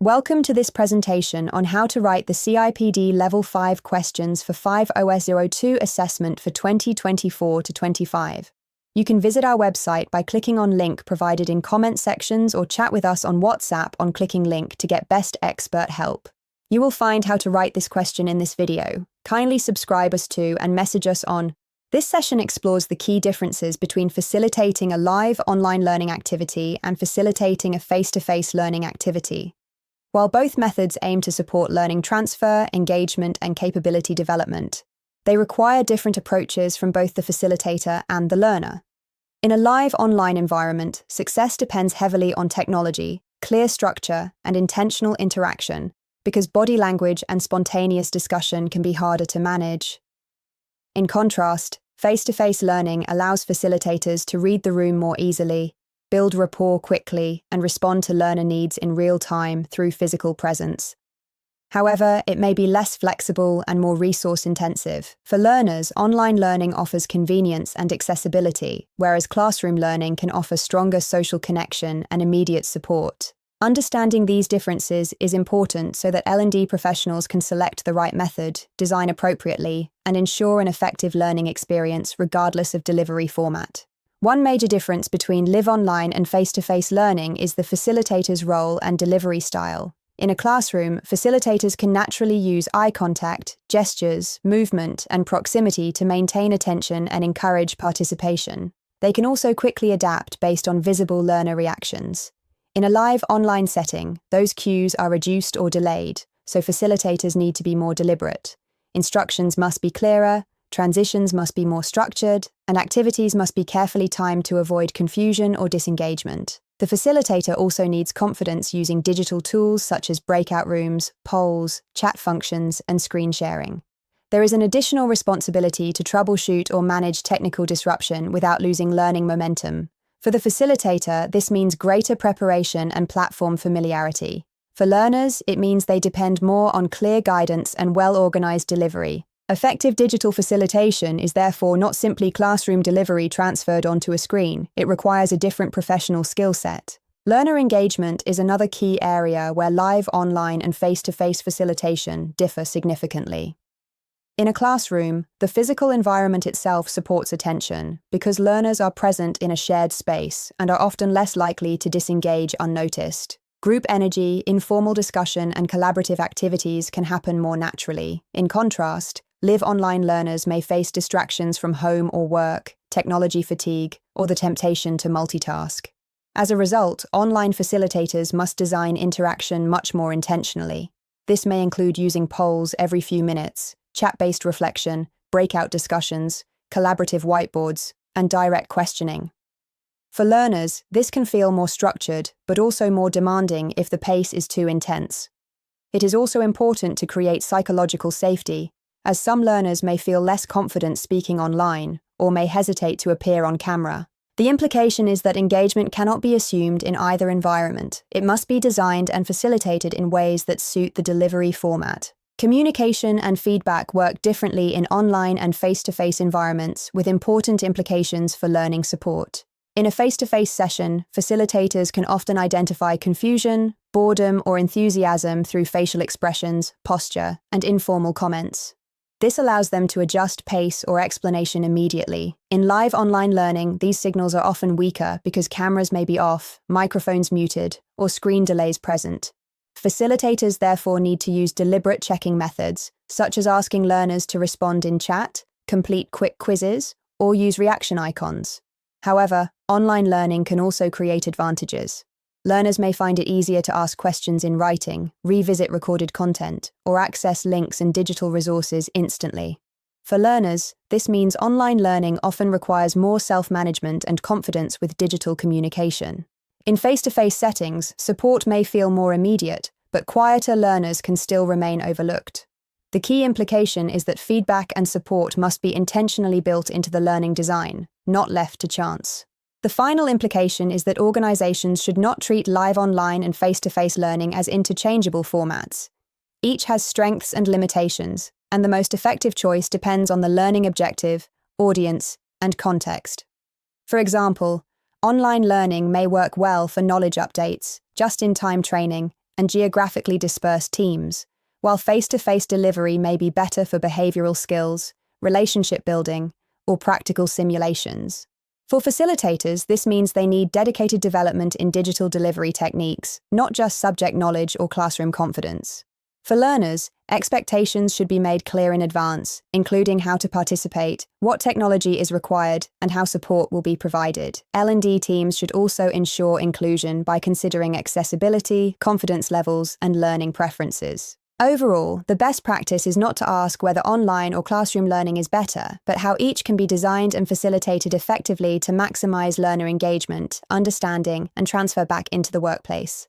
Welcome to this presentation on how to write the CIPD Level 5 questions for 5OS02 assessment for 2024 to 25. You can visit our website by clicking on link provided in comment sections or chat with us on WhatsApp on clicking link to get best expert help. You will find how to write this question in this video. Kindly subscribe us to and message us on. This session explores the key differences between facilitating a live online learning activity and facilitating a face-to-face learning activity. While both methods aim to support learning transfer, engagement, and capability development, they require different approaches from both the facilitator and the learner. In a live online environment, success depends heavily on technology, clear structure, and intentional interaction, because body language and spontaneous discussion can be harder to manage. In contrast, face-to-face learning allows facilitators to read the room more easily, build rapport quickly, and respond to learner needs in real time through physical presence. However, it may be less flexible and more resource-intensive. For learners, online learning offers convenience and accessibility, whereas classroom learning can offer stronger social connection and immediate support. Understanding these differences is important so that L&D professionals can select the right method, design appropriately, and ensure an effective learning experience regardless of delivery format. One major difference between live online and face-to-face learning is the facilitator's role and delivery style. In a classroom, facilitators can naturally use eye contact, gestures, movement, and proximity to maintain attention and encourage participation. They can also quickly adapt based on visible learner reactions. In a live online setting, those cues are reduced or delayed, so facilitators need to be more deliberate. Instructions must be clearer, transitions must be more structured, and activities must be carefully timed to avoid confusion or disengagement. The facilitator also needs confidence using digital tools such as breakout rooms, polls, chat functions, and screen sharing. There is an additional responsibility to troubleshoot or manage technical disruption without losing learning momentum. For the facilitator, this means greater preparation and platform familiarity. For learners, it means they depend more on clear guidance and well-organized delivery. Effective digital facilitation is therefore not simply classroom delivery transferred onto a screen. It requires a different professional skill set. Learner engagement is another key area where live online and face-to-face facilitation differ significantly. In a classroom, the physical environment itself supports attention because learners are present in a shared space and are often less likely to disengage unnoticed. Group energy, informal discussion, and collaborative activities can happen more naturally. In contrast, live online learners may face distractions from home or work, technology fatigue, or the temptation to multitask. As a result, online facilitators must design interaction much more intentionally. This may include using polls every few minutes, chat-based reflection, breakout discussions, collaborative whiteboards, and direct questioning. For learners, this can feel more structured, but also more demanding if the pace is too intense. It is also important to create psychological safety, as some learners may feel less confident speaking online or may hesitate to appear on camera. The implication is that engagement cannot be assumed in either environment. It must be designed and facilitated in ways that suit the delivery format. Communication and feedback work differently in online and face-to-face environments, with important implications for learning support. In a face-to-face session, facilitators can often identify confusion, boredom, or enthusiasm through facial expressions, posture, and informal comments. This allows them to adjust pace or explanation immediately. In live online learning, these signals are often weaker because cameras may be off, microphones muted, or screen delays present. Facilitators therefore need to use deliberate checking methods, such as asking learners to respond in chat, complete quick quizzes, or use reaction icons. However, online learning can also create advantages. Learners may find it easier to ask questions in writing, revisit recorded content, or access links and digital resources instantly. For learners, this means online learning often requires more self-management and confidence with digital communication. In face-to-face settings, support may feel more immediate, but quieter learners can still remain overlooked. The key implication is that feedback and support must be intentionally built into the learning design, not left to chance. The final implication is that organizations should not treat live online and face-to-face learning as interchangeable formats. Each has strengths and limitations, and the most effective choice depends on the learning objective, audience, and context. For example, online learning may work well for knowledge updates, just-in-time training, and geographically dispersed teams, while face-to-face delivery may be better for behavioral skills, relationship building, or practical simulations. For facilitators, this means they need dedicated development in digital delivery techniques, not just subject knowledge or classroom confidence. For learners, expectations should be made clear in advance, including how to participate, what technology is required, and how support will be provided. L&D teams should also ensure inclusion by considering accessibility, confidence levels, and learning preferences. Overall, the best practice is not to ask whether online or classroom learning is better, but how each can be designed and facilitated effectively to maximize learner engagement, understanding, and transfer back into the workplace.